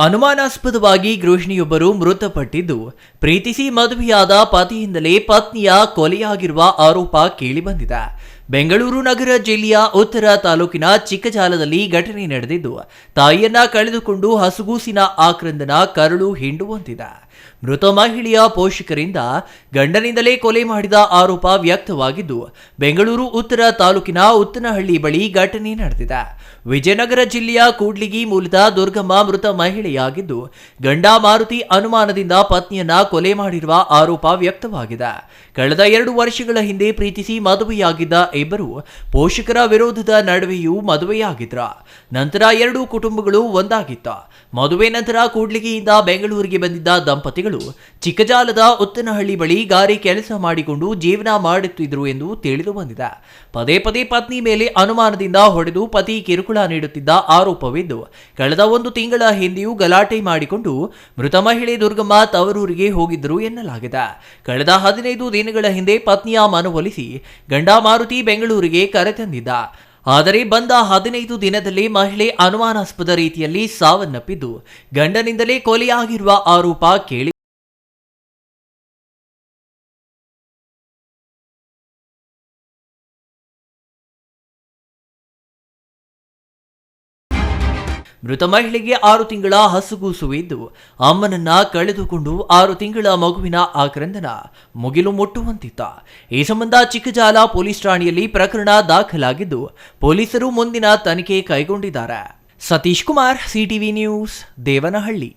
ಅನುಮಾನಾಸ್ಪದವಾಗಿ ಗೃಹಿಣಿಯೊಬ್ಬರು ಮೃತಪಟ್ಟಿದ್ದು, ಪ್ರೀತಿಸಿ ಮದುವೆಯಾದ ಪತಿಯಿಂದಲೇ ಪತ್ನಿಯ ಕೊಲೆಯಾಗಿರುವ ಆರೋಪ ಕೇಳಿಬಂದಿದೆ. ಬೆಂಗಳೂರು ನಗರ ಜಿಲ್ಲೆಯ ಉತ್ತರ ತಾಲೂಕಿನ ಚಿಕ್ಕಜಾಲದಲ್ಲಿ ಘಟನೆ ನಡೆದಿದ್ದು, ತಾಯಿಯನ್ನ ಕಳೆದುಕೊಂಡು ಹಸುಗೂಸಿನ ಆಕ್ರಂದನ ಕರುಳು ಹಿಂಡುವಂತಿದೆ. ಮೃತ ಮಹಿಳೆಯ ಪೋಷಕರಿಂದ ಗಂಡನಿಂದಲೇ ಕೊಲೆ ಮಾಡಿದ ಆರೋಪ ವ್ಯಕ್ತವಾಗಿದ್ದು, ಬೆಂಗಳೂರು ಉತ್ತರ ತಾಲೂಕಿನ ಉತ್ತನಹಳ್ಳಿ ಬಳಿ ಘಟನೆ ನಡೆದಿದೆ. ವಿಜಯನಗರ ಜಿಲ್ಲೆಯ ಕೂಡ್ಲಿಗಿ ಮೂಲದ ದುರ್ಗಮ್ಮ ಮೃತ ಮಹಿಳೆಯಾಗಿದ್ದು, ಗಂಡ ಮಾರುತಿ ಅನುಮಾನದಿಂದ ಪತ್ನಿಯನ್ನ ಕೊಲೆ ಮಾಡಿರುವ ಆರೋಪ ವ್ಯಕ್ತವಾಗಿದೆ. ಕಳೆದ 2 ವರ್ಷಗಳ ಹಿಂದೆ ಪ್ರೀತಿಸಿ ಮದುವೆಯಾಗಿದ್ದ ಇಬ್ಬರು ಪೋಷಕರ ವಿರೋಧದ ನಡುವೆಯೂ ಮದುವೆಯಾಗಿದ್ರ. ನಂತರ 2 ಕುಟುಂಬಗಳು ಒಂದಾಗಿತ್ತ. ಮದುವೆ ನಂತರ ಕೂಡ್ಲಿಗಿಯಿಂದ ಬೆಂಗಳೂರಿಗೆ ಬಂದಿದ್ದ ದಂಪತಿಗಳು ಚಿಕ್ಕಜಾಲದ ಉತ್ತನಹಳ್ಳಿ ಬಳಿ ಗಾರೆ ಕೆಲಸ ಮಾಡಿಕೊಂಡು ಜೀವನ ಮಾಡುತ್ತಿದ್ದರು ಎಂದು ತಿಳಿದು ಬಂದಿದೆ. ಪದೇ ಪದೇ ಪತ್ನಿ ಮೇಲೆ ಅನುಮಾನದಿಂದ ಹೊಡೆದು ಪತಿ ಕಿರುಕುಳ ನೀಡುತ್ತಿದ್ದ ಆರೋಪವಿದ್ದು, ಕಳೆದ 1 ತಿಂಗಳ ಹಿಂದೆಯೂ ಗಲಾಟೆ ಮಾಡಿಕೊಂಡು ಮೃತ ಮಹಿಳೆ ದುರ್ಗಮ್ಮ ತವರೂರಿಗೆ ಹೋಗಿದ್ದರು ಎನ್ನಲಾಗಿದೆ. ಕಳೆದ 15 ದಿನಗಳ ಹಿಂದೆ ಪತ್ನಿಯ ಮನವೊಲಿಸಿ ಗಂಡ ಮಾರುತಿ ಬೆಂಗಳೂರಿಗೆ ಕರೆತಂದಿದ್ದ. ಆದರೆ ಬಂದ 15 ದಿನದಲ್ಲಿ ಮಹಿಳೆ ಅನುಮಾನಾಸ್ಪದ ರೀತಿಯಲ್ಲಿ ಸಾವನ್ನಪ್ಪಿದ್ದು, ಗಂಡನಿಂದಲೇ ಕೊಲೆಯಾಗಿರುವ ಆರೋಪ ಕೇಳಿ ಮೃತ ಮಹಿಳೆಗೆ 6 ತಿಂಗಳ ಹಸುಗೂಸು ಇದ್ದು, ಅಮ್ಮನನ್ನ ಕಳೆದುಕೊಂಡು 6 ತಿಂಗಳ ಮಗುವಿನ ಆಕ್ರಂದನ ಮುಗಿಲು ಮುಟ್ಟುವಂತಿತ್ತ. ಈ ಸಂಬಂಧ ಚಿಕ್ಕಜಾಲ ಪೊಲೀಸ್ ಠಾಣೆಯಲ್ಲಿ ಪ್ರಕರಣ ದಾಖಲಾಗಿದ್ದು, ಪೊಲೀಸರು ಮುಂದಿನ ತನಿಖೆ ಕೈಗೊಂಡಿದ್ದಾರೆ. Satish Kumar, CTV news, Devanahalli.